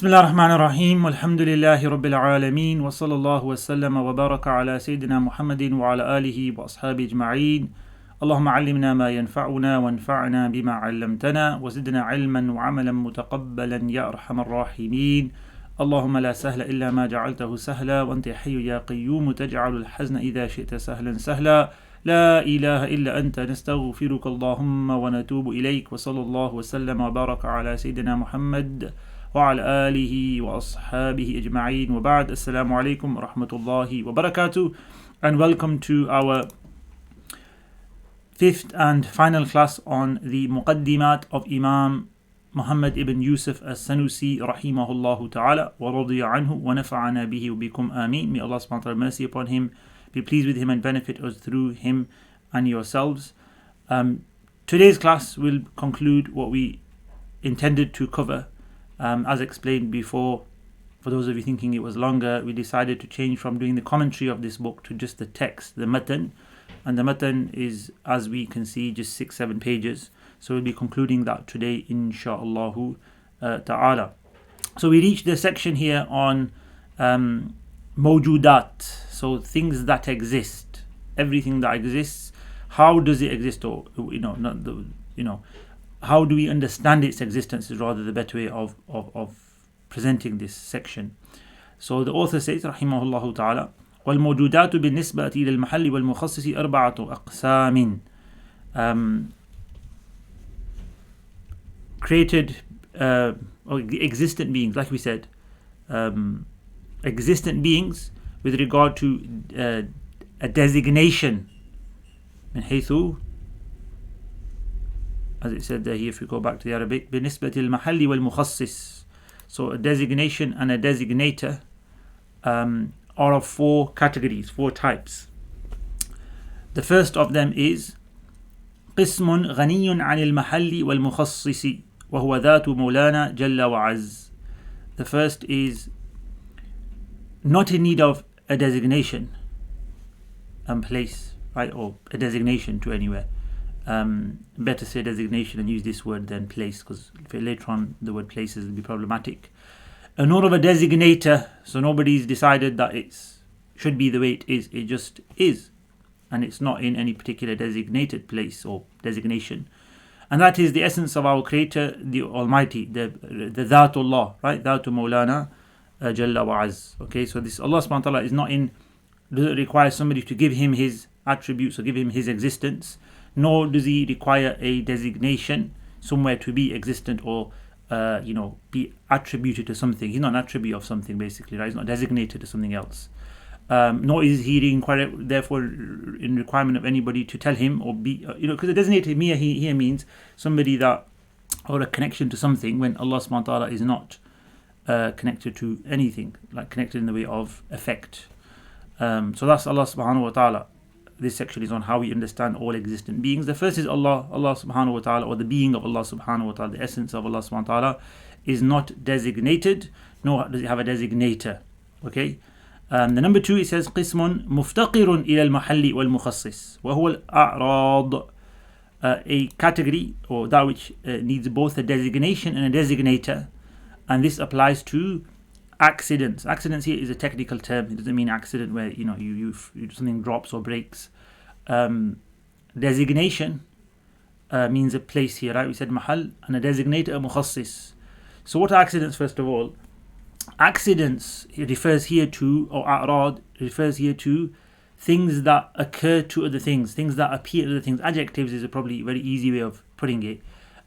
بسم الله الرحمن الرحيم والحمد لله رب العالمين وصلى الله وسلم وبارك على سيدنا محمد وعلى آله وأصحابه أجمعين. اللهم علمنا ما ينفعنا وانفعنا بما علمتنا وزدنا علما وعملا متقبلا يا أرحم الراحمين. اللهم لا سهل إلا ما جعلته سهلا وأنت حي يا قيوم تجعل الحزن إذا شئت سهلا سهلا. لا إله إلا أنت نستغفرك اللهم ونتوب إليك. وصلى الله وسلم وبارك على سيدنا محمد وعلى آله وأصحابه أجمعين وبعد. Assalamu alaikum wa rahmatullahi wa barakatuh, and welcome to our fifth and final class on the Muqaddimaat of Imam Muhammad ibn Yusuf al-Sanusi rahimahullahu ta'ala wa radiya anhu wa nafa'ana bihi wa bikum ameen. May Allah subhanahu wa ta'ala mercy upon him, be pleased with him and benefit us through him and yourselves. Today's class will conclude what we intended to cover. As explained before, for those of you thinking it was longer, we decided to change from doing the commentary of this book to just the text, the matan. And the matan is, as we can see, just 6-7 pages. So we'll be concluding that today, insha'Allah ta'ala. So we reached the section here on mawjudat, so things that exist, everything that exists. How does it exist, or how do we understand its existence is rather the better way of presenting this section. So the author says, rahimahullah ta'ala, وَالْمَوْجُودَاتُ بِالنِّسْبَةِ إِلَى الْمَحَلِّ وَالْمُخَصِّصِ أَرْبَعَةُ أَقْسَامٍ. Created, or existent beings, like we said, existent beings with regard to a designation, من حيث, as it said there here, if we go back to the Arabic, بِنِسْبَةِ الْمَحَلِّ وَالْمُخَصِّصِ. So a designation and a designator are of 4 categories, 4 types. The first of them is قِسْمٌ غَنِيٌّ عَنِ الْمَحَلِّ وَالْمُخَصِّصِ وَهُوَ ذَاتُ مَوْلَانَا جَلَّ وَعَزٍّ. The first is not in need of a designation and place, right, or a designation to anywhere. Better say designation and use this word than place, because later on the word places will be problematic. Nor of a designator, so nobody's decided that it should be the way it is. It just is, and it's not in any particular designated place or designation. And that is the essence of our Creator, the Almighty, the Dhatullah, right? Dhatu Mawlana Jalla wa Az. Okay, so this Allah subhanahu wa ta'ala is not in, doesn't require somebody to give him his attributes or give him his existence, nor does he require a designation somewhere to be existent or be attributed to something. He's not an attribute of something, basically, right? He's not designated to something else. Nor is he therefore in requirement of anybody to tell him or be, because the designated here means somebody that, or a connection to something, when Allah subhanahu wa ta'ala is not connected to anything, like connected in the way of effect. So that's Allah subhanahu wa ta'ala. This section is on how we understand all existent beings. The first is Allah subhanahu wa ta'ala, or the being of Allah subhanahu wa ta'ala, the essence of Allah subhanahu wa ta'ala is not designated, nor does it have a designator. Okay. The number 2, it says قسم مفتقر إلى المحل والمخصص وهو الأعراض, a category or that which needs both a designation and a designator, and this applies to accidents. Accidents here is a technical term. It doesn't mean accident where you something drops or breaks. Designation means a place here, right? We said mahal, and a designator, a mukhassis. So what are accidents? First of all, accidents, it refers here to, or a'rad, refers here to things that occur to other things, things that appear to other things. Adjectives is a probably very easy way of putting it.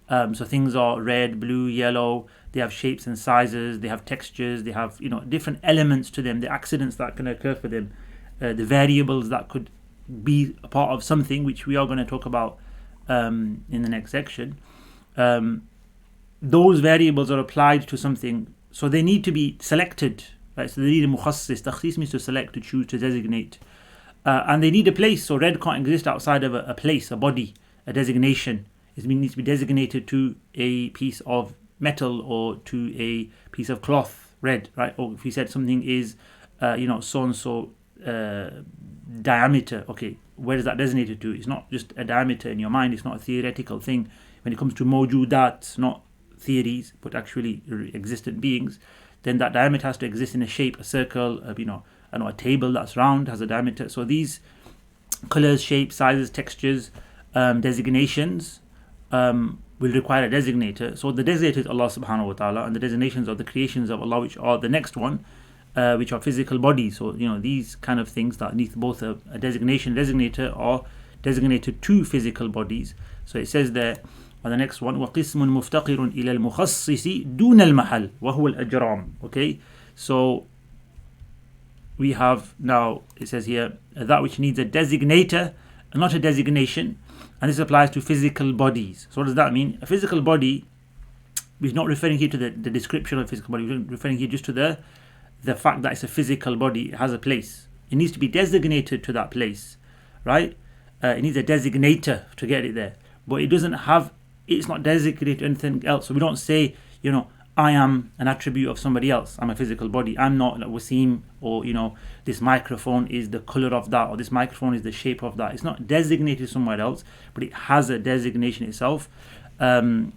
So things are red, blue, yellow, they have shapes and sizes, they have textures, they have different elements to them, the accidents that can occur for them, the variables that could be a part of something, which we are going to talk about in the next section. Those variables are applied to something, so they need to be selected, right? So they need a mukhassis. Takhsis means to select, to choose, to designate, and they need a place. So red can't exist outside of a place, a body, a designation. It needs to be designated to a piece of metal or to a piece of cloth, red, right? Or if we said something is so and so diameter, okay, where is that designated to? It's not just a diameter in your mind, it's not a theoretical thing. When it comes to mawjudat, not theories, but actually existent beings, then that diameter has to exist in a shape, a circle, a table that's round has a diameter. So these colors, shapes, sizes, textures, designations will require a designator. So the designator is Allah subhanahu wa ta'ala, and the designations are the creations of Allah, which are the next one, which are physical bodies. So these kind of things that need both a designator are designated to physical bodies. So it says there on the next one, وَقِسْمٌ مُفْتَقِرٌ إِلَى الْمُخَصِّصِ دُونَ الْمَحَلِ وَهُوَ الْأَجْرَامِ. Okay, so we have now, it says here, that which needs a designator and not a designation, and this applies to physical bodies. So what does that mean? A physical body, we're not referring here to the description of a physical body, we're referring here just to the fact that it's a physical body, it has a place. It needs to be designated to that place, right? It needs a designator to get it there, but it's not designated to anything else. So we don't say, I am an attribute of somebody else. I'm a physical body. I'm not like Waseem, or this microphone is the color of that, or this microphone is the shape of that. It's not designated somewhere else, but it has a designation itself. So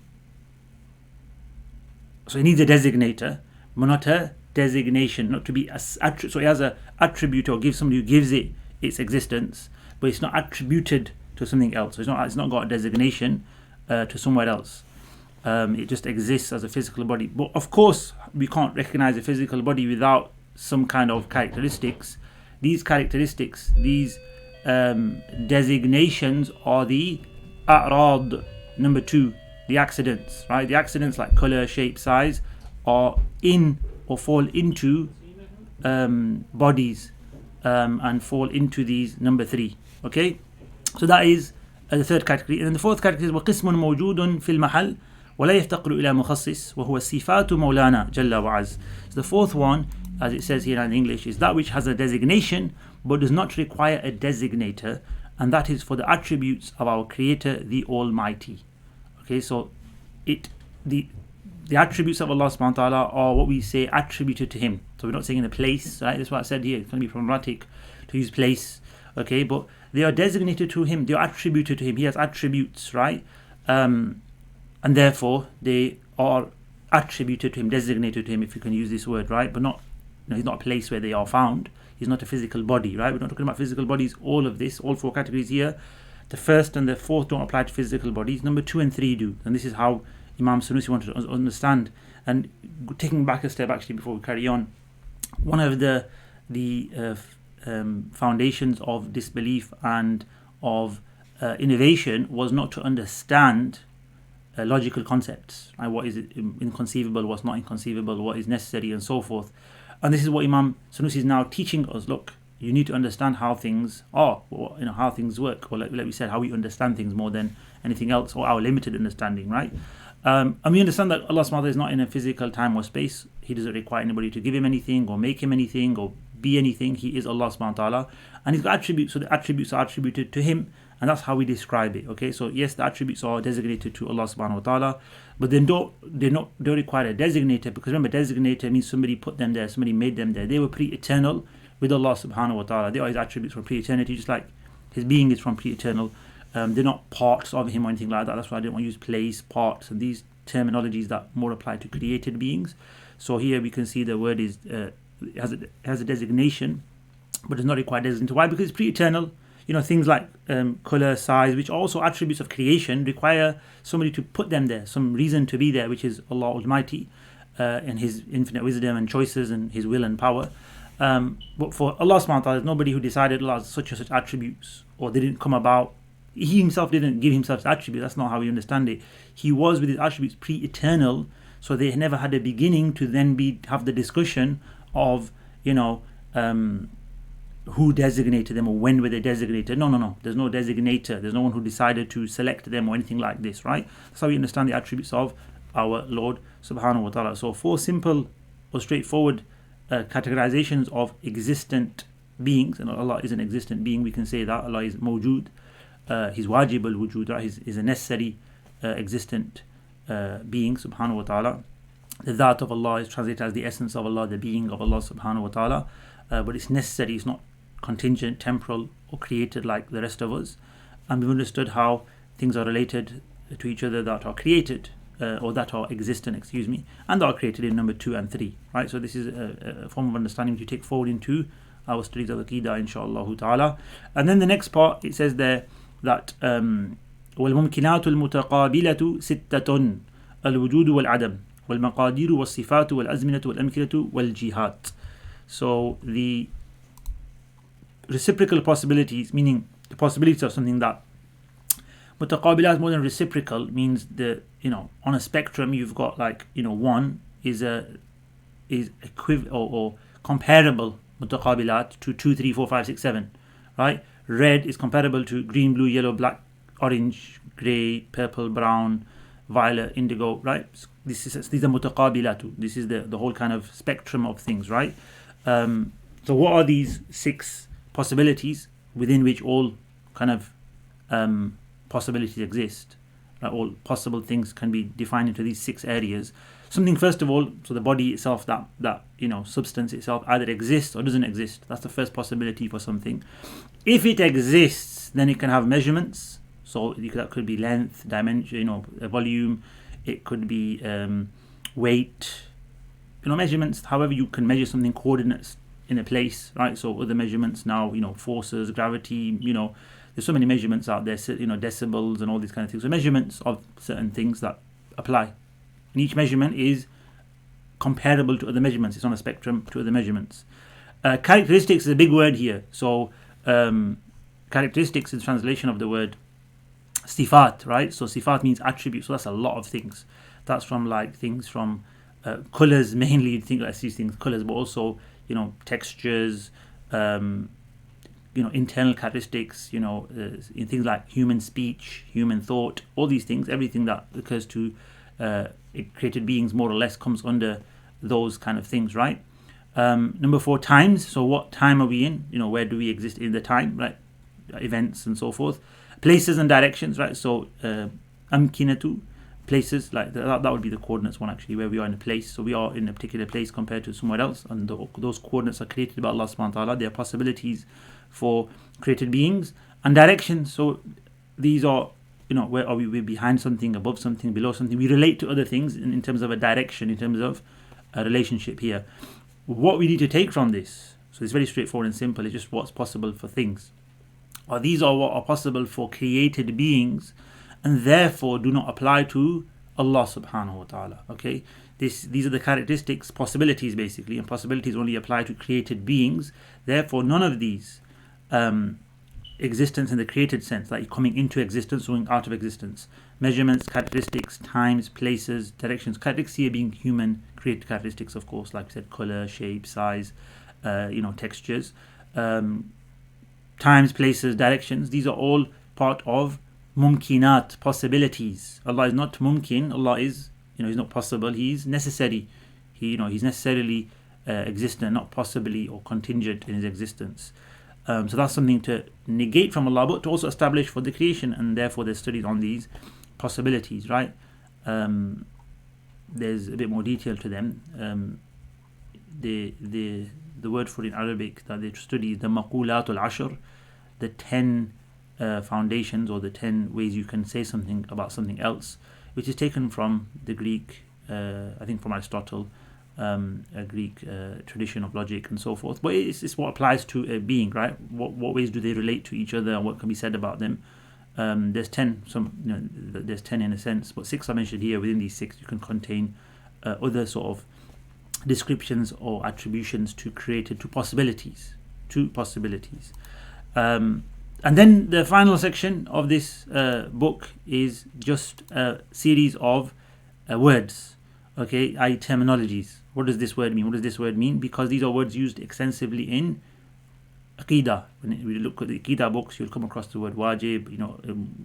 it needs a designator, but not a designation, not to be so it has an attribute, or gives somebody who gives it its existence, but it's not attributed to something else. So it's not got a designation to somewhere else. It just exists as a physical body. But of course, we can't recognize a physical body without some kind of characteristics. These characteristics, these designations are the a'rad, number 2, the accidents, right? The accidents like color, shape, size are in or fall into bodies and fall into these number 3. Okay, so that is the third category. And then the fourth category is وَقِسْمٌ مَوْجُودٌ فِي الْمَحَلِ وَلَا يَفْتَقِرُ إِلَى مُخَصِّص وَهُوَ الصِّفَاتُ مَوْلَانَا جَلَّ وَعَزَّ. So the fourth one, as it says here in English, is that which has a designation but does not require a designator, and that is for the attributes of our Creator, the Almighty. Okay, so the attributes of Allah subhanahu wa ta'ala are what we say attributed to Him. So we're not saying in a place, right? That's what I said here. It's going to be problematic to use place. Okay, but they are designated to Him. They are attributed to Him. He has attributes, right? And therefore they are attributed to Him, designated to Him, if you can use this word, right? But not, He's not a place where they are found. He's not a physical body, right? We're not talking about physical bodies. All of this, all 4 categories here, the first and the fourth don't apply to physical bodies. Number 2 and 3 do, and this is how Imam Sanusi wanted to understand. And taking back a step actually before we carry on, one of the foundations of disbelief and of innovation was not to understand logical concepts, right? What is inconceivable, what's not inconceivable, what is necessary, and so forth. And this is what Imam Sanusi is now teaching us. Look, you need to understand how things are, or how things work, or like we said, how we understand things more than anything else, or our limited understanding, right? And we understand that Allah subhanahu wa ta'ala is not in a physical time or space. He doesn't require anybody to give Him anything, or make Him anything, or be anything. He is Allah subhanahu wa ta'ala, and He's got attributes, so the attributes are attributed to Him, and that's how we describe it. Okay, so yes, the attributes are designated to Allah subhanahu wa ta'ala, but they don't require a designator, because remember, designator means somebody put them there, somebody made them there. They were pre-eternal with Allah subhanahu wa ta'ala. They are His attributes from pre-eternity, just like His being is from pre-eternal. They're not parts of Him or anything like that. That's why I didn't want to use place, parts, and these terminologies that more apply to created beings. So here we can see the word is has a designation, but does not require designation. Why? Because it's pre-eternal. Things like color, size, which are also attributes of creation, require somebody to put them there, some reason to be there, which is Allah Almighty and His infinite wisdom and choices and His will and power. But for Allah subhanahu wa ta'ala, there's nobody who decided Allah has such and such attributes, or they didn't come about. He Himself didn't give Himself attributes. That's not how we understand it. He was with His attributes pre-eternal, so they never had a beginning to then have the discussion of who designated them, or when were they designated. No, there's no designator. There's no one who decided to select them or anything like this, right? That's how we understand the attributes of our Lord subhanahu wa ta'ala. So 4 simple or straightforward categorizations of existent beings. And Allah is an existent being. We can say that Allah is mawjood. He's wajib al-wujud, right? He's a necessary existent being subhanahu wa ta'ala. The dhat of Allah is translated as the essence of Allah, the being of Allah subhanahu wa ta'ala. But it's necessary, it's not contingent, temporal, or created like the rest of us. And we've understood how things are related to each other that are created. or that are existent, excuse me, and that are created in number 2 and 3, right? So this is a form of understanding to take forward into our studies of Aqidah, inshaAllah ta'ala. And then the next part, it says there that وَالْمُمْكِنَاتُ الْمُتَقَابِلَةُ سِتَّةٌ الْوُجُودُ وَالْعَدَمُ وَالْمَقَادِيرُ وَالصِّفَاتُ وَالْأَزْمِنَةُ وَالْأَمْكِنَةُ وَالْجِهَاتُ. So the reciprocal possibilities, meaning the possibilities of something that mutaqabilat more than reciprocal, means the, on a spectrum you've got like, one is equivalent or comparable mutaqabilat to 2, 3, 4, 5, 6, 7, right? Red is comparable to green, blue, yellow, black, orange, grey, purple, brown, violet, indigo, right? These are mutaqabilatu. This is the whole kind of spectrum of things, right? So what are these 6 possibilities within which all kind of possibilities exist? All possible things can be defined into these 6 areas. Something, first of all, so the body itself, that substance itself, either exists or doesn't exist. That's the first possibility for something. If it exists, then it can have measurements. So that could be length, dimension, volume. It could be weight. Measurements. However, you can measure something, coordinates in a place, right? So other measurements now, forces, gravity. There's so many measurements out there. Decibels and all these kind of things. So measurements of certain things that apply. And each measurement is comparable to other measurements. It's on a spectrum to other measurements. Characteristics is a big word here. So characteristics is translation of the word sifat, right? So sifat means attributes. So that's a lot of things. That's from things from colors mainly. You think these things colors, but also textures, internal characteristics. In things like human speech, human thought, all these things. Everything that occurs to created beings more or less comes under those kind of things, right? Number 4, times. So what time are we in? Where do we exist in the time, right? Events and so forth. Places and directions, right? So amkinatu, places, like that would be the coordinates one, actually, where we are in a place. So we are in a particular place compared to somewhere else, and those coordinates are created by Allah subhanahu wa ta'ala. They are possibilities for created beings. And directions, so these are, where are we? We're behind something, above something, below something. We relate to other things in terms of a direction, in terms of a relationship here. What we need to take from this, so it's very straightforward and simple, it's just what's possible for things. These are what are possible for created beings, and therefore do not apply to Allah subhanahu wa ta'ala. Okay, these are the characteristics, possibilities basically, and possibilities only apply to created beings. Therefore, none of these existence in the created sense, like coming into existence, going out of existence, measurements, characteristics, times, places, directions. Characteristics here being human created characteristics, of course, like we said, color, shape, size, textures. Times, places, directions, these are all part of mumkinat, possibilities. Allah is not mumkin, Allah is, He's not possible, He's necessary. He's necessarily existent, not possibly or contingent in His existence. So that's something to negate from Allah, but to also establish for the creation, and therefore there's studies on these possibilities, right? There's a bit more detail to them. The word for it in Arabic that they study is the maqulatul ashr, the 10 foundations or the 10 ways you can say something about something else, which is taken from the Greek, I think from Aristotle, a Greek tradition of logic and so forth. But it's what applies to a being, right? What ways do they relate to each other and what can be said about them? There's 10, there's 10 in a sense, but 6 are mentioned here. Within these 6 you can contain other sort of descriptions or attributions to possibilities. And then the final section of this book is just a series of words, okay, i.e. terminologies. What does this word mean? What does this word mean? Because these are words used extensively in Aqidah. When we look at the Aqidah books, you'll come across the word wajib,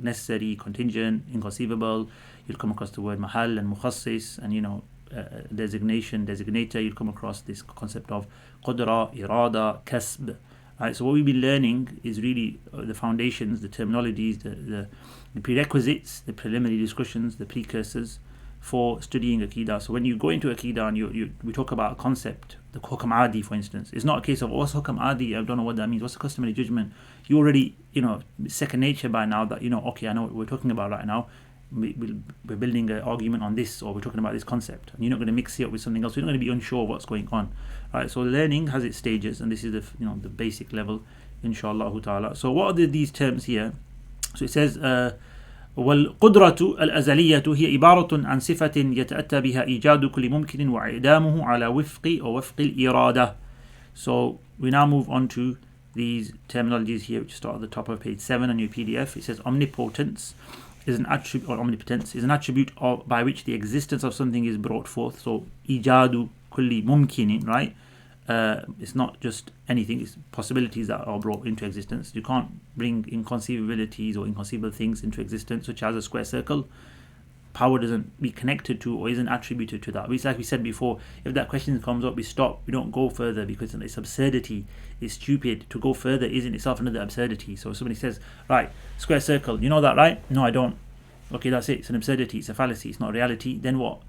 necessary, contingent, inconceivable. You'll come across the word mahal and mukhassis, and designation, designator. You'll come across this concept of qudra, irada, kasb. Right, so what we've been learning is really the foundations, the terminologies, the prerequisites, the preliminary discussions, the precursors for studying Aqidah. So when you go into Aqidah and we talk about a concept, the hukam adi, for instance, it's not a case of what's hukam adi, I don't know what that means, what's the customary judgment. You already, second nature by now that, okay, I know what we're talking about right now. we're building an argument on this, or we're talking about this concept, and you're not going to mix it up with something else. You're not going to be unsure of what's going on, right? So learning has its stages, and this is the basic level, inshallah ta'ala. So what are these terms here? So it says والقدرة الأزلية هي عبارة عن صفة يتأتى بها إيجاد كل ممكن وإعدامه على وفق الإرادة. So we now move on to these terminologies here, which start at the top of page 7 on your PDF. It says omnipotence is an attribute, or omnipotence is an attribute by which the existence of something is brought forth. So إيجاد كل ممكن, right? It's not just anything, it's possibilities that are brought into existence. You can't bring inconceivabilities or inconceivable things into existence, such as a square circle. Power doesn't be connected to or isn't attributed to that. It's like we said before, if that question comes up, we stop, we don't go further, because it's absurdity, it's stupid. To go further is in itself another absurdity. So if somebody says, right, square circle, you know that, right? No, I don't. Okay, that's it, it's an absurdity, it's a fallacy, it's not reality. Then what?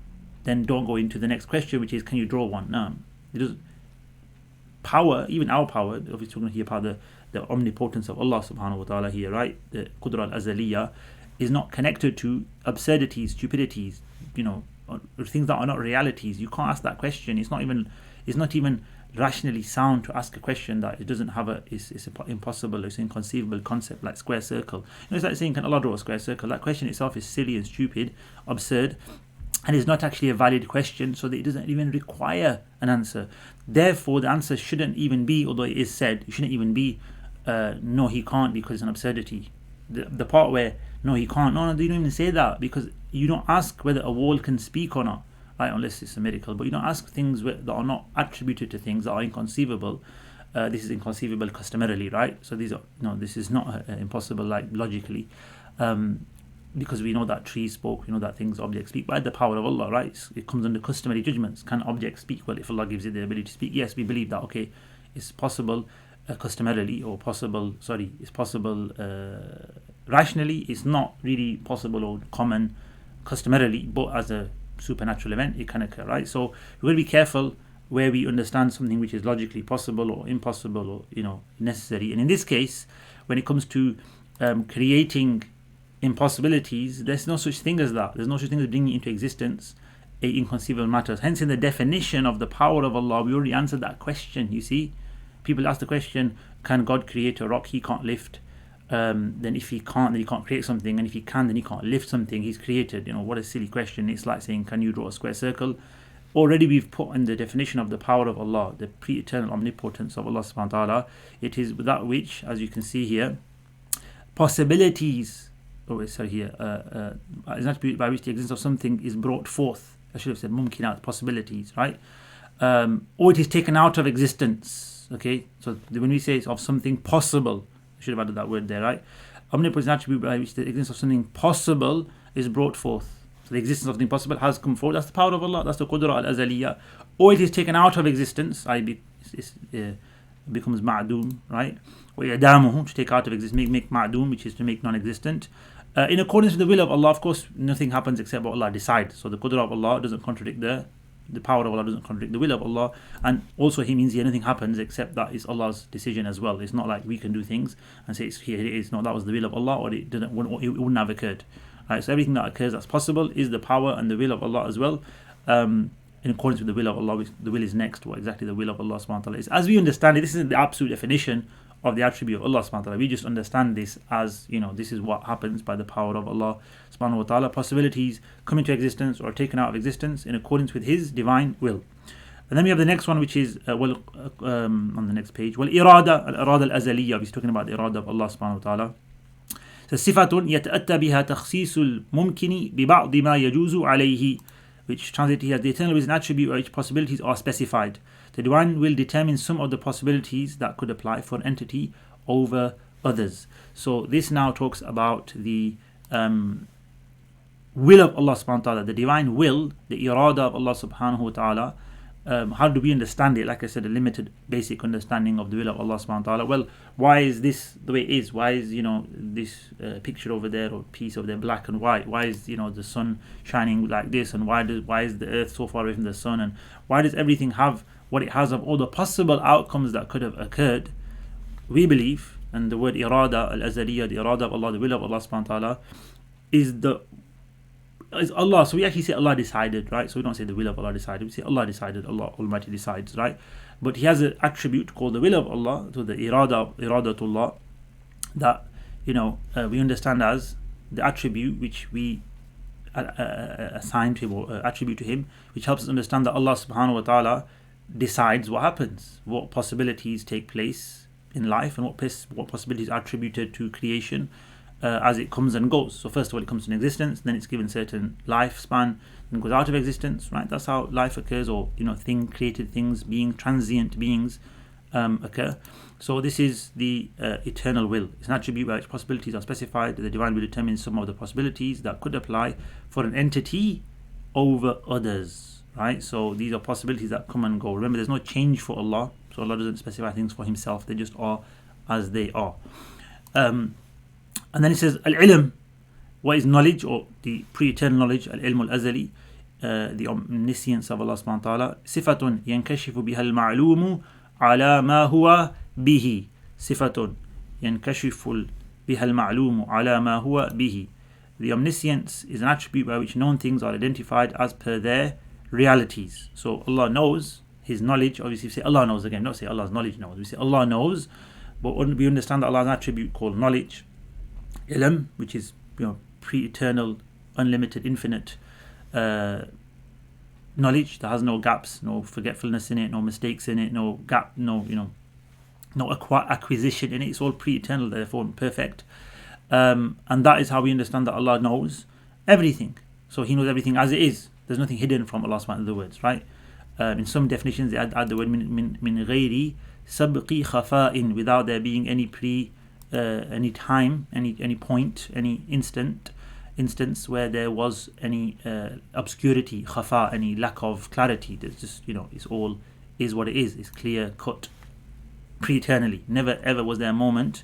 Then don't go into the next question, which is, can you draw one? No, it doesn't. Power, even our power, obviously we're going to hear about the omnipotence of Allah subhanahu wa ta'ala here, right? The Qudra al-Azaliyah is not connected to absurdities, stupidities, or things that are not realities. You can't ask that question. It's not even rationally sound to ask a question that it doesn't have it's impossible, it's an inconceivable concept, like square circle. It's like saying, can Allah draw a square circle? That question itself is silly and stupid, absurd, and is not actually a valid question, so that it doesn't even require an answer. Therefore, the answer shouldn't even be, although it is said, it shouldn't even be, no, he can't, because it's an absurdity. The part where, no, he can't, no, you don't even say that, because you don't ask whether a wall can speak or not, right? Unless it's a miracle, but you don't ask things that are not attributed to things that are inconceivable. This is inconceivable customarily, right? So this is not impossible, like logically. Because we know that trees spoke, we know that things, objects speak by the power of Allah, right? It comes under customary judgments. Can objects speak? Well, if Allah gives it the ability to speak, yes, we believe that, okay, it's possible customarily, or it's possible rationally. It's not really possible or common customarily, but as a supernatural event, it can occur, right? So we're going to be careful where we understand something which is logically possible or impossible, or necessary. And in this case, when it comes to creating impossibilities, there's no such thing as that. There's no such thing as bringing into existence a inconceivable matters. Hence, in the definition of the power of Allah, we already answered that question. You see, people ask the question, can God create a rock he can't lift? Then if he can't, then he can't create something, and if he can, then he can't lift something he's created. What a silly question. It's like saying, can you draw a square circle? Already we've put in the definition of the power of Allah, the pre-eternal omnipotence of Allah subhanahu wa ta'ala. It is that which, as you can see here, possibilities, is an attribute by which the existence of something is brought forth. I should have said mumkinat, possibilities, right? Or it is taken out of existence. Okay, so when we say it's of something possible, I should have added that word there, right? Omnipotence is an attribute by which the existence of something possible is brought forth. So the existence of something possible has come forth. That's the power of Allah. That's the Qudra al-Azaliyah. Or it is taken out of existence. It becomes ma'doom, right? Or i'damuhu, to take out of existence, make ma'doom, which is to make non-existent. In accordance with the will of Allah, of course, nothing happens except what Allah decides. So the Qudra of Allah doesn't contradict the power of Allah doesn't contradict the will of Allah, and also he means here nothing happens except that is Allah's decision as well. It's not like we can do things and say here it is. No, that was the will of Allah, or it wouldn't have occurred. Right, so everything that occurs that's possible is the power and the will of Allah as well. In accordance with the will of Allah, which the will is next, what exactly the will of Allah subhanahu wa ta'ala is. As we understand it, this isn't the absolute definition of the attribute of Allah subhanahu wa ta'ala. We just understand this as, this is what happens by the power of Allah subhanahu wa ta'ala. Possibilities come into existence or are taken out of existence in accordance with His divine will. And then we have the next one, which is on the next page. Al-irada al-azaliyya. He's talking about the irada of Allah subhanahu wa ta'ala. So صفة يتأتى بها تخصيص الممكن ببعض ما يجوز عليه, which translated here, the eternal is an attribute which possibilities are specified. The divine will determine some of the possibilities that could apply for an entity over others. So this now talks about the will of Allah subhanahu wa ta'ala, the divine will, the irada of Allah subhanahu wa ta'ala. How do we understand it? Like I said, a limited basic understanding of the will of Allah subhanahu wa ta'ala. Well, why is this the way it is? Why is this picture over there or piece over there black and white? Why is the sun shining like this, and why is the earth so far away from the sun, and why does everything have what it has of all the possible outcomes that could have occurred? We believe, and the word irada al-azaliyya, the irada of Allah, the will of Allah subhanahu wa ta'ala, is the is Allah. So we actually say Allah decided, right? So we don't say the will of Allah decided. We say Allah decided. Allah Almighty decides, right? But He has an attribute called the will of Allah, so the iradatullah, that we understand as the attribute which we assign to Him or attribute to Him, which helps us understand that Allah subhanahu wa ta'ala decides what happens, what possibilities take place in life, and what possibilities are attributed to creation as it comes and goes. So first of all, it comes to existence, then it's given certain lifespan, then goes out of existence, right? That's how life occurs, or created things, transient beings occur. So this is the eternal will. It's an attribute by which possibilities are specified. The divine will determine some of the possibilities that could apply for an entity over others, right? So these are possibilities that come and go. Remember, there's no change for Allah. So Allah doesn't specify things for Himself. They just are as they are. And then it says, al-ilm, what is knowledge, or the pre-eternal knowledge, al-ilm al-azali, the omniscience of Allah subhanahu wa ta'ala. Sifatun yankashifu biha al-ma'lumu ala ma huwa bihi. Sifatun yankashifu biha al-ma'lumu ala ma huwa bihi. The omniscience is an attribute by which known things are identified as per their realities. So Allah knows, His knowledge, obviously we say Allah knows again, don't say Allah's knowledge knows. We say Allah knows, but we understand that Allah has an attribute called knowledge. Ilm, which is pre-eternal, unlimited, infinite knowledge that has no gaps, no forgetfulness in it, no mistakes in it, no gap, no acquisition in it. It's all pre-eternal, therefore perfect. And that is how we understand that Allah knows everything. So He knows everything as it is. There's nothing hidden from Allah subhanahu wa ta'ala, in other words, right? In some definitions they add the word min ghairi sabqi khafa'in, without there being any any time, any point, any instance where there was any obscurity, khafa, any lack of clarity. There's just it's all is what it is. It's clear cut, pre-eternally. Never ever was there a moment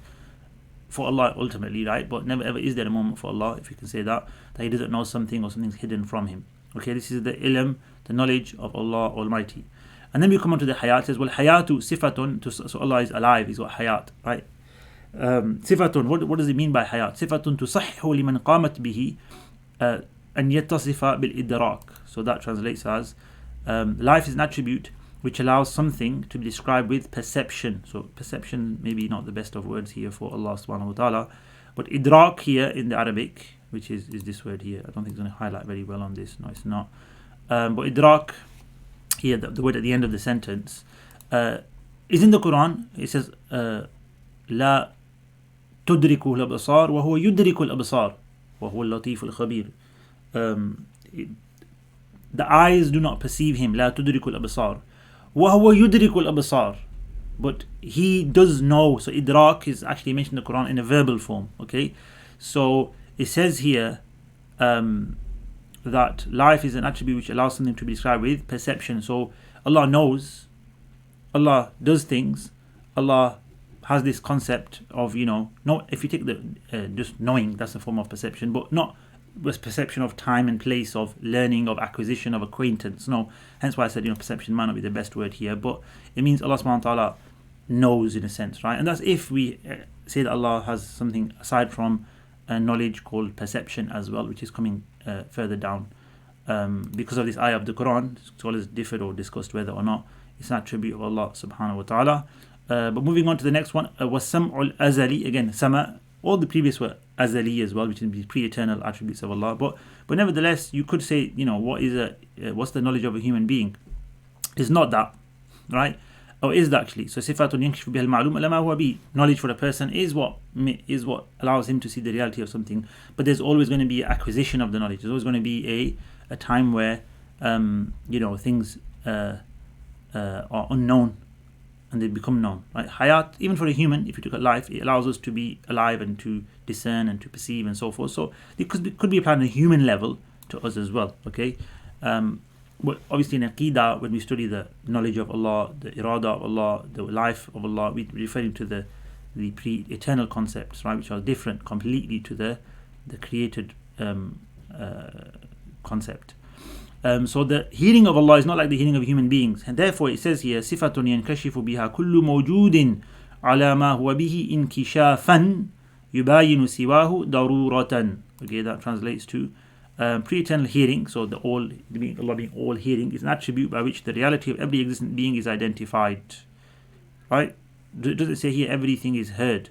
for Allah ultimately, right? But never ever is there a moment for Allah, if you can say that He doesn't know something, or something's hidden from Him. Okay, this is the ilm, the knowledge of Allah Almighty. And then we come on to the hayat. It says, well, hayatu sifatun, so Allah is alive, He's got hayat, right? Sifatun, what does it mean by hayat? Sifatun tusahhu liman qamat bihi an yattasifa bil idrak. So that translates as life is an attribute which allows something to be described with perception. So perception maybe not the best of words here for Allah subhanahu wa ta'ala, but idrak here in the Arabic, which is this word here. I don't think it's going to highlight very well on this. No, it's not. But idrak here, the word at the end of the sentence, is in the Quran. It says لا تدركه الأبصار وهو يدرك الأبصار وهو اللطيف الخبير. The eyes do not perceive Him. لا تدرك الأبصار وهو يدرك الأبصار. But He does know. So idrak is actually mentioned in the Quran in a verbal form. Okay, so it says here that life is an attribute which allows something to be described with perception. So Allah knows, Allah does things, Allah has this concept of if you take the just knowing, that's a form of perception, but not was perception of time and place, of learning, of acquisition, of acquaintance. No, hence why I said perception might not be the best word here, but it means Allah subhanahu wa ta'ala knows in a sense, right? And that's if we say that Allah has something aside from knowledge called perception as well, which is coming further down. Because of this ayah of the Quran, scholars differed or discussed whether or not it's an attribute of Allah subhanahu wa ta'ala. But moving on to the next one, was sam'ul azali, again sama, all the previous were azali as well, which is the pre-eternal attributes of Allah. But nevertheless, you could say, what's the knowledge of a human being? It's not that, right? Or is that actually? So sifatun yankashifu biha al-ma'lum ala ma huwa bi. Knowledge for a person is what allows him to see the reality of something. But there's always going to be acquisition of the knowledge. There's always going to be a time where things are unknown and they become known, right? Hayat, even for a human, if you look at life, it allows us to be alive and to discern and to perceive and so forth. So it could be applied on a human level to us as well, okay? But obviously in Aqidah, when we study the knowledge of Allah, the irada of Allah, the life of Allah, we're referring to the pre-eternal concepts, right, which are different completely to the created concept. So the hearing of Allah is not like the hearing of human beings, and therefore it says here sifatun yankashifu biha kullu mawjudin ala ma huwa bihi inkishafan yubayinu siwahu daruratan. Okay, that translates to Pre-eternal hearing, so the all being Allah being all hearing, is an attribute by which the reality of every existent being is identified. Right? Does it say here everything is heard?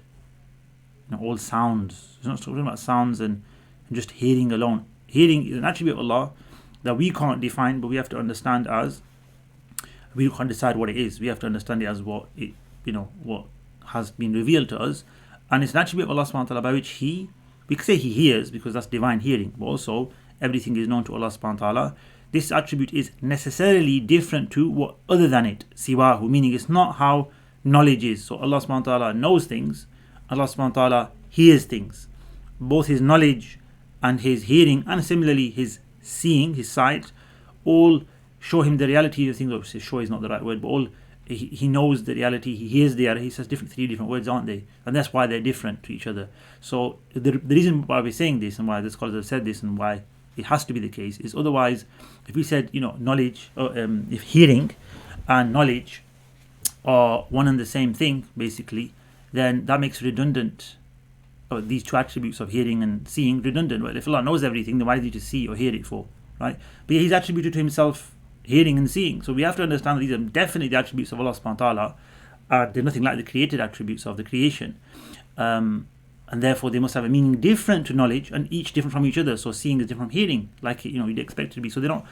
All sounds. It's not talking about sounds and just hearing alone. Hearing is an attribute of Allah that we can't define, but we have to understand as, we can't decide what it is. We have to understand it as what it, what has been revealed to us, and it's an attribute of Allah subhanahu wa ta'ala by which we can say He hears because that's divine hearing, but also everything is known to Allah subhanahu wa ta'ala. This attribute is necessarily different to what other than it, siwahu, meaning it's not how knowledge is. So Allah subhanahu wa ta'ala knows things, Allah subhanahu wa ta'ala hears things. Both His knowledge and His hearing, and similarly His seeing, His sight, all show Him the reality of things. Obviously, show is not the right word, but all He knows the reality, He hears the reality. He says three different words, aren't they? And that's why they're different to each other. So the reason why we're saying this, and why the scholars have said this, and why it has to be the case, is otherwise, if we said knowledge, or if hearing and knowledge are one and the same thing, basically, then that makes redundant these two attributes of hearing and seeing redundant. Well, if Allah knows everything, then why did He just see or hear it for, right? But He's attributed to Himself hearing and seeing. So we have to understand that these are definitely the attributes of Allah subhanahu wa ta'ala. They're nothing like the created attributes of the creation. And therefore they must have a meaning different to knowledge, and each different from each other. So seeing is different from hearing, like you'd expect it to be. So they don't.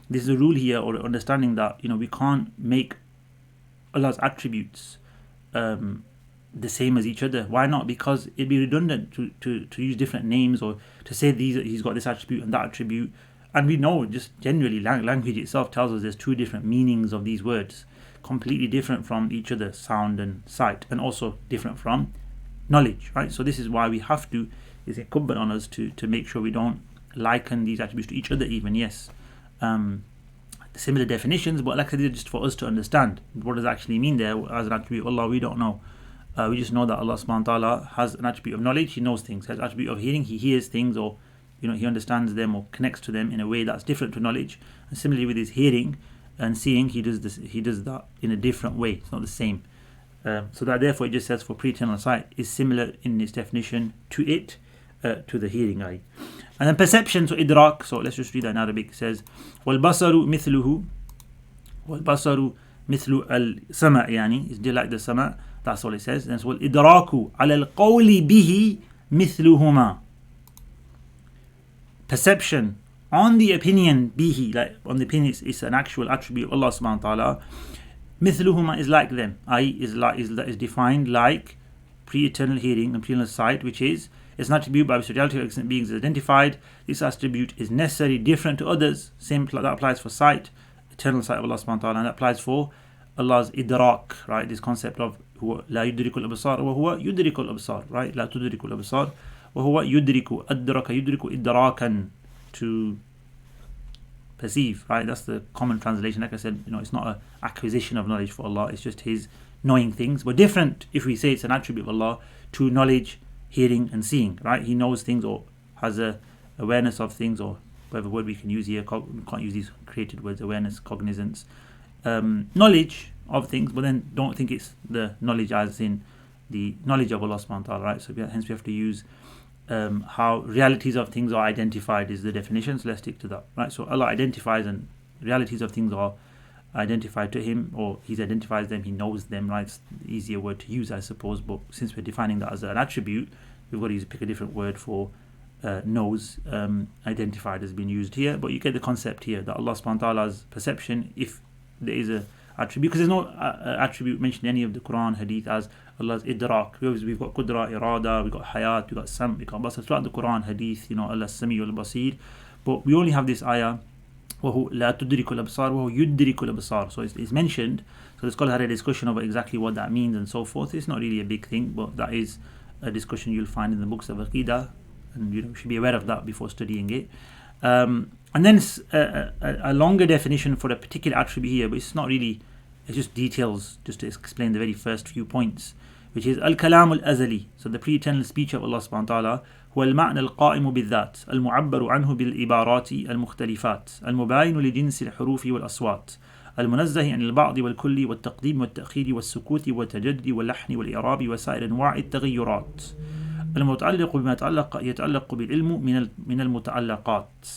This is a rule here, or understanding that we can't make Allah's attributes the same as each other. Why not? Because it'd be redundant to use different names, or to say He's got this attribute and that attribute. And we know, just generally, language itself tells us there's two different meanings of these words, completely different from each other, sound and sight, and also different from knowledge, right? So this is why we have to, it's incumbent on us to make sure we don't liken these attributes to each other even. Yes, similar definitions, but like I said, just for us to understand what does it actually mean there as an attribute of Allah. We don't know. We just know that Allah subhanahu wa ta'ala has an attribute of knowledge, He knows things. Has an attribute of hearing, He hears things, or He understands them or connects to them in a way that's different to knowledge. And similarly with His hearing and seeing, He does that in a different way. It's not the same. So that therefore it just says for pre-eternal sight is similar in its definition to it, to the hearing eye. And then perception, so idrak. So let's just read that in Arabic. It says وَالْبَصَرُ مِثْلُهُ وَالْبَصَرُ مِثْلُ السَّمَعِ, يعني it's like the sama. That's all it says. And so وَالْإِدْرَاكُ عَلَى الْقَوْلِ بِهِ مِثْلُهُمَا. Perception on the opinion, bihi, like on the opinion, it's an actual attribute of Allah subhanahu wa ta'ala. Mithluhuma is like them, i.e. is defined like pre-eternal hearing and pre-eternal sight, which is it's an attribute by which the reality of existent beings is identified. This attribute is necessarily different to others. Same that applies for sight, eternal sight of Allah subhanahu wa ta'ala, and that applies for Allah's idrak, right? This concept of huwa la yudriku al-absar wa huwa yudriku al-absar, right? La tudriku al-absar wa huwa yudriku, adraka yudriku idrakan, to perceive, right? That's the common translation. Like I said, it's not an acquisition of knowledge for Allah, it's just His knowing things. But different if we say it's an attribute of Allah to knowledge, hearing and seeing, right? He knows things, or has a awareness of things, or whatever word we can use here. We can't use these created words, awareness, cognizance, knowledge of things, but then don't think it's the knowledge as in the knowledge of Allah subhanahu wa ta'ala, right? So hence we have to use how realities of things are identified is the definition. So let's stick to that, right? So Allah identifies, and realities of things are identified to Him, or He identifies them, He knows them, right? It's the easier word to use, I suppose, but since we're defining that as an attribute, we've got to pick a different word for knows. Identified has been used here, but you get the concept here that Allah subhanahu wa ta'ala's perception, if there is a attribute, because there's no attribute mentioned in any of the Quran, Hadith as Allah's idrak. We've got qudra, irada, we've got hayat, we've got sam, we've got basar throughout the Quran, Hadith, Allah's sami wal basir, but we only have this ayah وَهُوَ لَا تُدْرِكُ الْأَبْصَارِ وَهُوَ يُدْرِكُ الْأَبْصَارِ. So it's mentioned. So the scholar had a discussion over exactly what that means and so forth. It's not really a big thing, but that is a discussion you'll find in the books of Aqidah, and you should be aware of that before studying it. And then a longer definition for a particular attribute here, but it's not really, it's just details, just to explain the very first few points, which is al-kalam al-azali. So the pre-eternal speech of Allah subhanahu wa ta'ala, هو المعنى القائم بالذات المعبر عنه بالعبارات المختلفات المباين لجنس الحروف والأصوات المنزه عن البعض والكل والتقديم والتأخير والسكوت والتجدي واللحن والإعراب وسائر أنواع التغيرات. المتعلق بما يتعلق بالعلم من المتعلقات.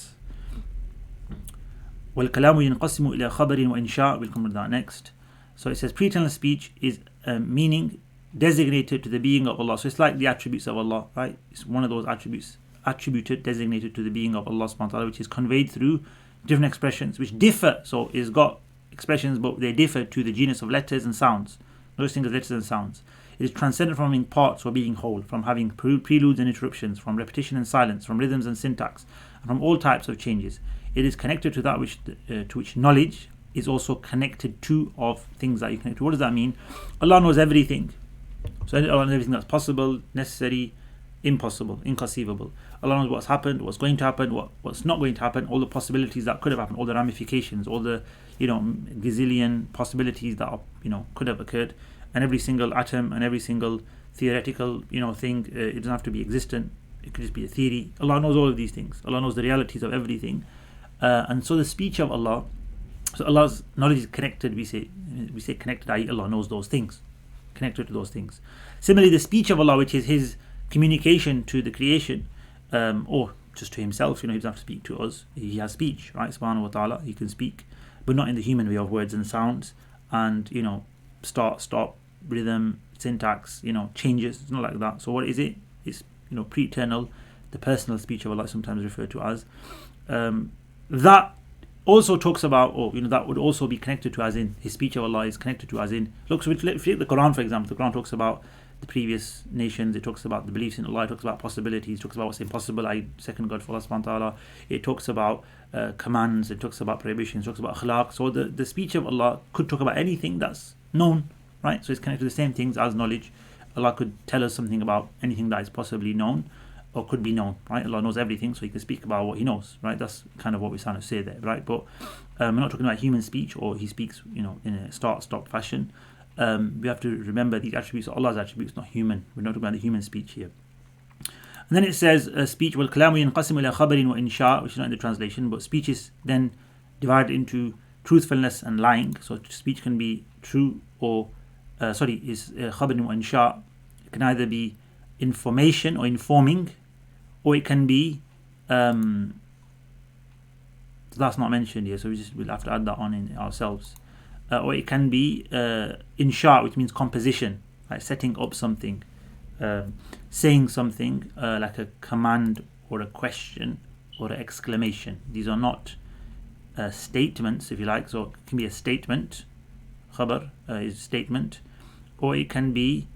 والكلام ينقسم إلى خبر وإنشاء. We'll come to that next. So it says pre-eternal speech is meaning designated to the being of Allah. So it's like the attributes of Allah, right? It's one of those attributes attributed, designated to the being of Allah subhanahu wa ta'ala, which is conveyed through different expressions which differ. So it's got expressions, but they differ to the genus of letters and sounds. Those things are letters and sounds. It is transcendent from having parts or being whole, from having preludes and interruptions, from repetition and silence, from rhythms and syntax, and from all types of changes. It is connected to that which to which knowledge is also connected to, of things that you connect to. What does that mean? Allah knows everything. So Allah knows everything that's possible, necessary, impossible, inconceivable. Allah knows what's happened, what's going to happen, what's not going to happen, all the possibilities that could have happened, all the ramifications, all the gazillion possibilities that could have occurred, and every single atom and every single theoretical thing. It doesn't have to be existent. It could just be a theory. Allah knows all of these things. Allah knows the realities of everything, and so the speech of Allah. So Allah's knowledge is connected. We say connected. I.e., Allah knows those things, connected to those things. Similarly, the speech of Allah, which is His communication to the creation, or just to Himself. He doesn't have to speak to us. He has speech, right? Subhanahu wa ta'ala. He can speak, but not in the human way of words and sounds, and start, stop, rhythm, syntax, changes. It's not like that. So what is it? It's pre-eternal, the personal speech of Allah, sometimes referred to as. That also talks about, or that would also be connected to, as in His speech of Allah is connected to, as in, look, so if you take the Quran, for example, the Quran talks about the previous nations, it talks about the beliefs in Allah, it talks about possibilities, it talks about what's impossible, second God for Allah subhanahu wa ta'ala, it talks about commands, it talks about prohibitions, it talks about akhlaq. So the speech of Allah could talk about anything that's known, right? So it's connected to the same things as knowledge. Allah could tell us something about anything that is possibly known or could be known, right? Allah knows everything, so He can speak about what He knows, right? That's kind of what we're trying to say there, right? But we're not talking about human speech, or He speaks, in a start-stop fashion. We have to remember these attributes are Allah's attributes, not human. We're not talking about the human speech here. And then it says speech, وَالْكَلَامُ يَنْقَسِمُ إِلَى خَبَرٍ وَإِنْشَاءٍ, which is not in the translation, but speech is then divided into truthfulness and lying. So speech can be true or is خَبَرٍ وَإِنْشَاء. It can either be information or informing, or it can be that's not mentioned here, so we'll have to add that on in ourselves. Or it can be insha, which means composition, like setting up something, saying something like a command or a question or an exclamation. These are not statements, if you like. So it can be a statement, khabar is a statement, or it can be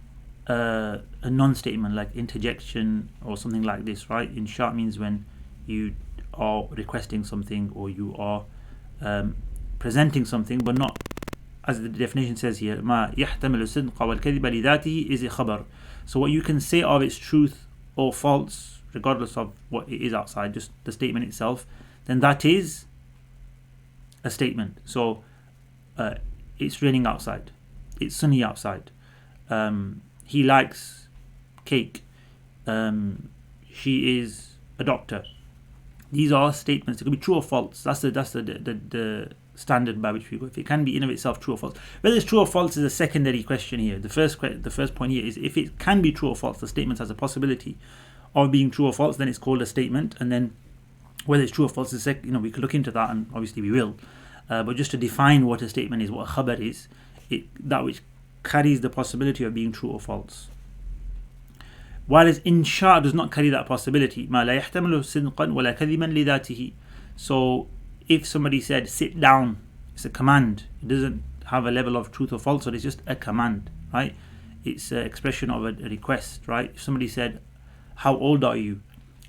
a non-statement, like interjection or something like this, right? Insha means when you are requesting something, or you are presenting something, but not, as the definition says here, ما يحتمل الصدق والكذب لذاته is a khabar. So what you can say of its truth or false, regardless of what it is outside, just the statement itself, then that is a statement. So it's raining outside, it's sunny outside, he likes cake, she is a doctor. These are statements. It could be true or false. That's the standard by which we go. If it can be in of itself true or false, whether it's true or false is a secondary question here. The first point here is, if it can be true or false, the statement has a possibility of being true or false, then it's called a statement. And then whether it's true or false is we could look into that, and obviously we will. But just to define what a statement is, what a khabar is, that which carries the possibility of being true or false. Whereas insha does not carry that possibility. ما لا يحتمل صدقا ولا كذبا لذاته. So if somebody said sit down, it's a command. It doesn't have a level of truth or falsehood. It's just a command, right? It's an expression of a request, right? If somebody said, how old are you?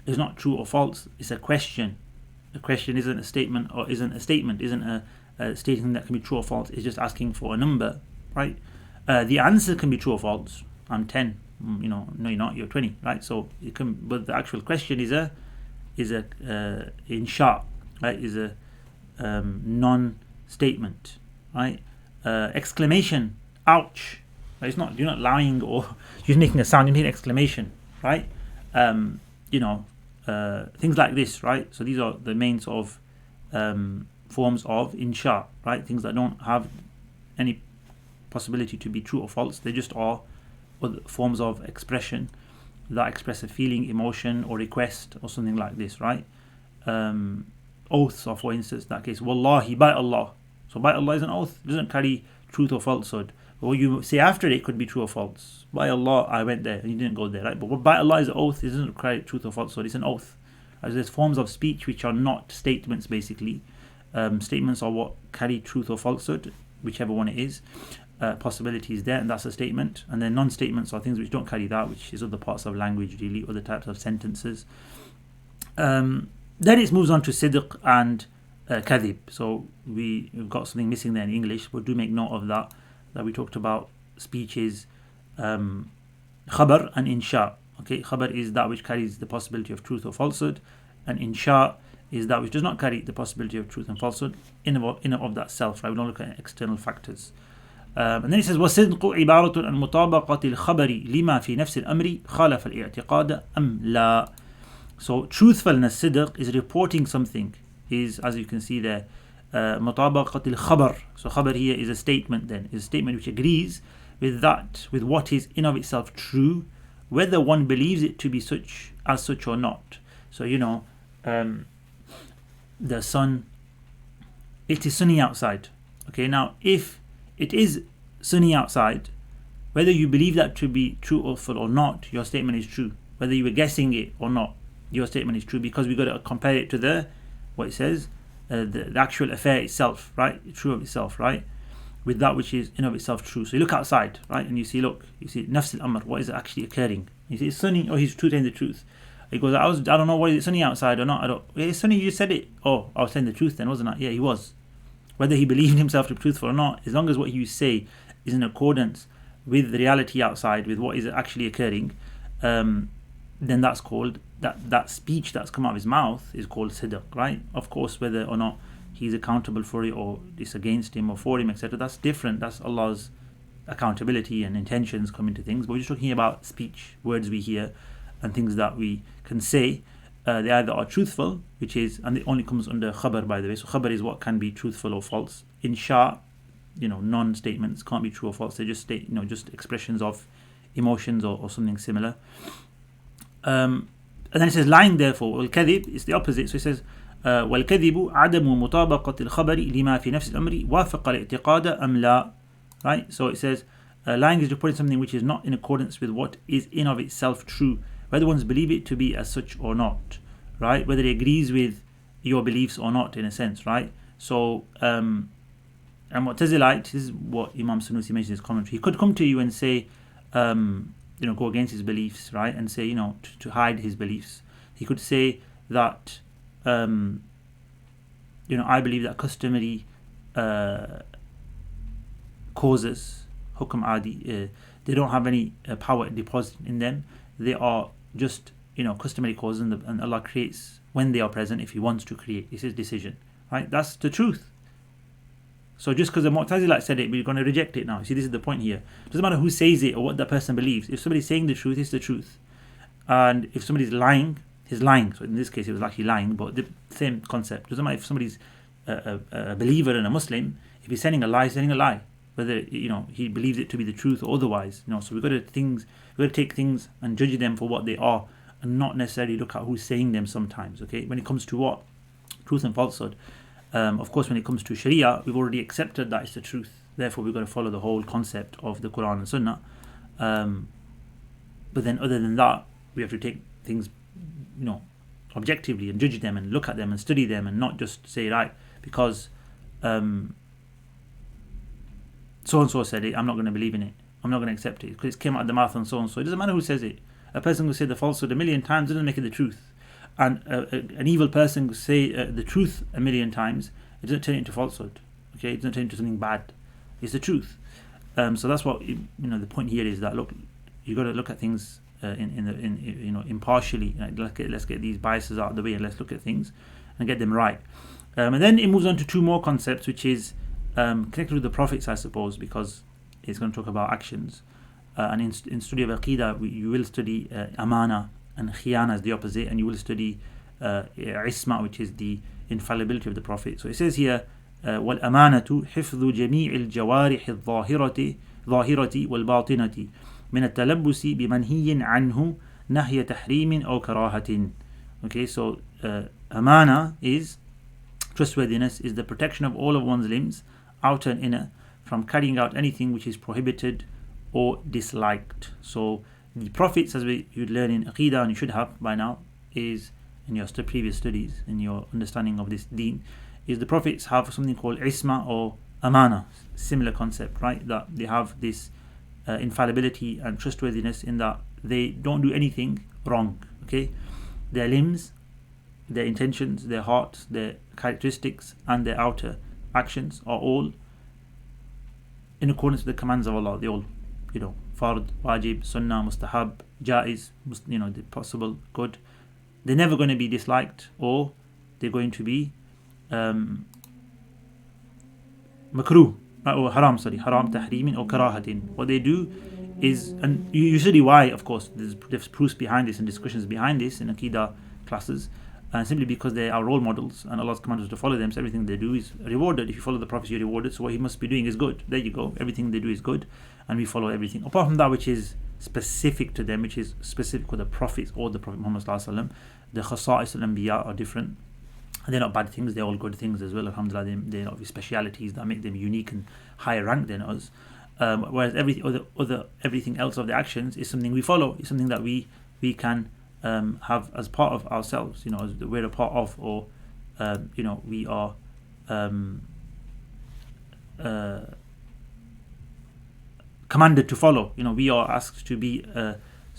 It's not true or false. It's a question. A question isn't a statement, or isn't a statement, isn't a statement that can be true or false. It's just asking for a number, right? The answer can be true or false. I'm 10. No, you're not. You're 20, right? So it can, but the actual question is a insha, right? Is a non-statement, right? Exclamation, ouch. Right? It's not. You're not lying, or you're making a sound. You need an exclamation, right? Things like this, right? So these are the main sort of forms of insha, right? Things that don't have any possibility to be true or false. They just are forms of expression that express a feeling, emotion, or request, or something like this, right? Oaths are, for instance, that case, Wallahi, by Allah. So by Allah is an oath, it doesn't carry truth or falsehood. But what you say after it could be true or false. By Allah, I went there, and you didn't go there, right? But what by Allah is an oath, it doesn't carry truth or falsehood, it's an oath. As there's forms of speech which are not statements, basically. Statements are what carry truth or falsehood, whichever one it is. Possibility is there, and that's a statement. And then non-statements are things which don't carry that, which is other parts of language, really, other types of sentences. Then it moves on to sidq and kadhib. So we've got something missing there in English, but do make note of that we talked about speeches, khabar and insha. Okay, khabar is that which carries the possibility of truth or falsehood, and insha is that which does not carry the possibility of truth and falsehood in and of that self, right? We don't look at external factors. And then it says وَالصِّدْقُ عِبَارَةٌ عَنْ مُطَابَقَةِ الْخَبَرِ لِمَا فِي نَفْسِ الْأَمْرِ خَالَفَ الْإِعْتِقَادَ أَمْ لَا. So truthfulness, sidq, is reporting something, is, as you can see there, مُطَابَقَةِ الْخَبَرِ. So khabar here is a statement then, is a statement which agrees with that, with what is in of itself true, whether one believes it to be such or not. So the sun, it is sunny outside. Okay, now if it is sunny outside, whether you believe that to be true or not, your statement is true. Whether you were guessing it or not, your statement is true, because we've got to compare it to what it says, the actual affair itself, right? True of itself, right? With that which is in of itself true. So you look outside, right, and you see nafs al-amr, what is actually occurring? You see it's sunny, or he's telling the truth. He goes, I don't know, is it sunny outside or not? It's sunny, you just said it. Oh, I was telling the truth then, wasn't I? Yeah, he was. Whether he believed himself to be truthful or not, as long as what you say is in accordance with the reality outside, with what is actually occurring, then that's called, that speech that's come out of his mouth is called sidq, right? Of course, whether or not he's accountable for it, or it's against him or for him, etc., that's different. That's Allah's accountability and intentions come into things. But we're just talking about speech, words we hear, and things that we can say. They either are truthful, which is, and it only comes under khabar, by the way. So khabar is what can be truthful or false. Insha, non-statements can't be true or false. They just just expressions of emotions or something similar. And then it says lying, therefore, al-kadhib is the opposite. So it says وَالْكَذِبُ عَدَمُ مُطَابَقَةِ الْخَبَرِ لِمَا فِي نَفْسِ الْأَمْرِ وَافَقَ الْإِعْتِقَادَ أَمْ لَا. Right? So it says lying is reporting something which is not in accordance with what is in of itself true, whether ones believe it to be as such or not, right? Whether it agrees with your beliefs or not, in a sense, right? So, and Mu'tazilite, this is what Imam Sanusi mentions in his commentary. He could come to you and say, go against his beliefs, right? And say, to hide his beliefs. He could say that, I believe that customary causes, hukm adi, they don't have any power deposited in them. They are just customary causes, and Allah creates when they are present. If He wants to create, it's His decision, right? That's the truth. So just because the Mu'tazilite said it, we're going to reject it now. See, this is the point here. It doesn't matter who says it or what that person believes. If somebody's saying the truth, it's the truth. And if somebody's lying, he's lying. So in this case, it was actually lying, but the same concept. It doesn't matter if somebody's a believer and a Muslim. If he's saying a lie, he's saying a lie. Whether he believes it to be the truth or otherwise. So we've got to take things and judge them for what they are, and not necessarily look at who's saying them sometimes. Okay, when it comes to what? Truth and falsehood. Of course, when it comes to Sharia, we've already accepted that it's the truth. Therefore, we've got to follow the whole concept of the Quran and Sunnah. But then, other than that, we have to take things, objectively, and judge them and look at them and study them, and not just say, right, because so and so said it, I'm not going to believe in it. I'm not going to accept it because it came out of the mouth of so and so. It doesn't matter who says it. A person who said the falsehood 1,000,000 times doesn't make it the truth. And an evil person could say the truth 1,000,000 times, it doesn't turn it into falsehood. Okay, it doesn't turn into something bad. It's the truth. So that's what the point here is, that look, you got to look at things impartially. Let's get these biases out of the way, and let's look at things and get them right. And then it moves on to two more concepts, which is connected with the prophets, I suppose, because it's going to talk about actions. And in study of Aqidah, you will study amana, and khiyana is the opposite, and you will study isma, which is the infallibility of the Prophet. So it says here, وَالْأَمَانَةُ حِفْظُ جَمِيعِ الْجَوَارِحِ الظَّاهِرَةِ وَالْبَاطِنَةِ مِنَ التَّلَبُّسِ بِمَنْهِيٍّ عَنْهُ نهي تحريم أو كراهة. Okay, so amana is trustworthiness, is the protection of all of one's limbs, outer and inner, from carrying out anything which is prohibited or disliked. So the prophets, as you'd learn in Aqidah, and you should have by now, is in your previous studies, in your understanding of this deen, is the prophets have something called isma or amana, similar concept, right? That they have this infallibility and trustworthiness in that they don't do anything wrong. Okay, their limbs, their intentions, their hearts, their characteristics, and their outer actions are all in accordance with the commands of Allah. They all, fard, wajib, sunnah, mustahab, jaiz, the possible good. They're never going to be disliked, or they're going to be makruh, or haram, tahrimin or karahatin. What they do is, and you study why, of course, there's proofs behind this and discussions behind this in Aqidah classes, and simply because they are role models and Allah's commanded us to follow them, so everything they do is rewarded. If you follow the Prophet, you're rewarded, so what he must be doing is good. There you go, everything they do is good, and we follow everything. Apart from that which is specific to them, which is specific for the Prophets or the Prophet Muhammad Sallallahu Alaihi Wasallam, the khasa'is al-anbiya are different. They're not bad things, they're all good things as well, alhamdulillah. They're not specialities that make them unique and higher rank than us. Whereas everything else of the actions is something we follow, is something that we can have as part of ourselves, as we're a part of, or we are commanded to follow. We are asked to be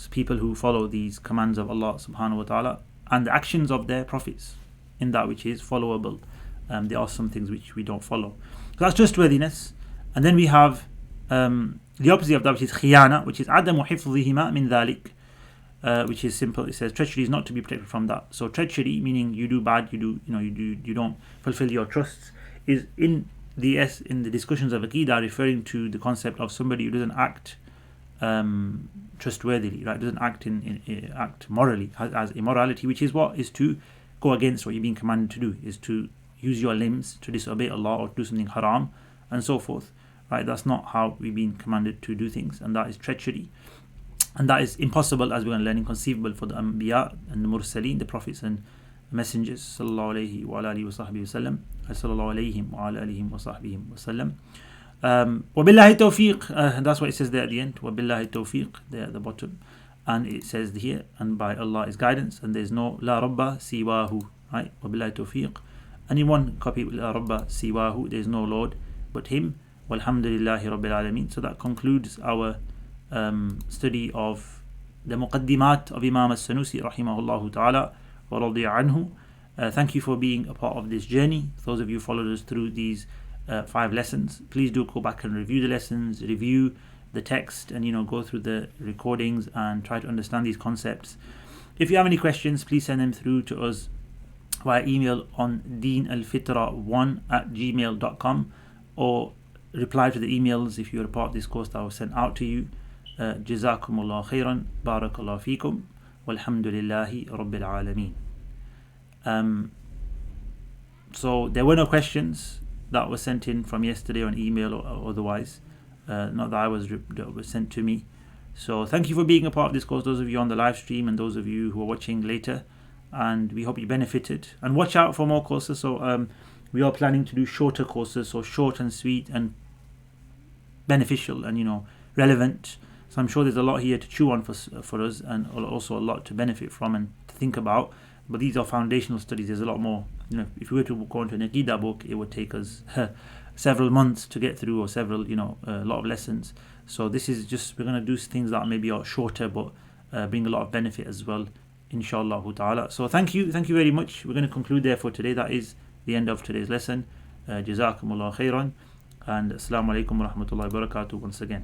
people who follow these commands of Allah subhanahu wa ta'ala and the actions of their prophets in that which is followable. There are some things which we don't follow. So that's trustworthiness. And then we have the opposite of that, which is khiyana, which is عدم حفظهما من ذلك, which is simple. It says treachery is not to be protected from that. So treachery, meaning you do bad, you don't fulfill your trusts, is in the discussions of Aqidah referring to the concept of somebody who doesn't act trustworthily, right? Doesn't act morally, has immorality, which is what is to go against what you're being commanded to do, is to use your limbs to disobey Allah or to do something haram and so forth, right? That's not how we've been commanded to do things, and that is treachery, and that is impossible, as we're going to learn, inconceivable for the Anbiya and the Mursaleen, the prophets and messengers, sallallahu alayhi wa alihi wa sahbihi wa sallam, sallallahu alayhim wa alihi wa sahbihi wa sallam. وَبِاللَّهِ tawfiq, that's what it says there at the end, وَبِاللَّهِ tawfiq, there at the bottom. And it says here, and by Allah is guidance, and there's no la rabba siwahu, right? وَبِاللَّهِ tawfiq. And in one copy, la rabba siwahu, there's no Lord but Him. Walhamdulillahi rabbil alameen. So that concludes our study of the Muqaddimaat of Imam al-Sanusi rahimahullah ta'ala wa radiya anhu. Thank you for being a part of this journey. Those of you who followed us through these 5 lessons, please do go back and review the lessons, review the text, and go through the recordings and try to understand these concepts. If you have any questions, please send them through to us via email on deenalfitra1@gmail.com, or reply to the emails if you're a part of this course that was sent out to you. Jazakumullah khairan, barakallah feekum, walhamdulillahi rabbil alameen. So there were no questions that were sent in from yesterday on email or otherwise, not that was sent to me. So thank you for being a part of this course, those of you on the live stream and those of you who are watching later, and we hope you benefited. And watch out for more courses. So we are planning to do shorter courses, so short and sweet and beneficial and relevant. So I'm sure there's a lot here to chew on for us, and also a lot to benefit from and to think about. But these are foundational studies. There's a lot more. If we were to go into an Aqidah book, it would take us several months to get through, or several, a lot of lessons. So this is just, we're going to do things that maybe are shorter, but bring a lot of benefit as well, inshallah ta'ala. So thank you very much. We're going to conclude there for today. That is the end of today's lesson. Jazakumullah khairan, and assalamu alaikum wa rahmatullahi wa barakatuh once again.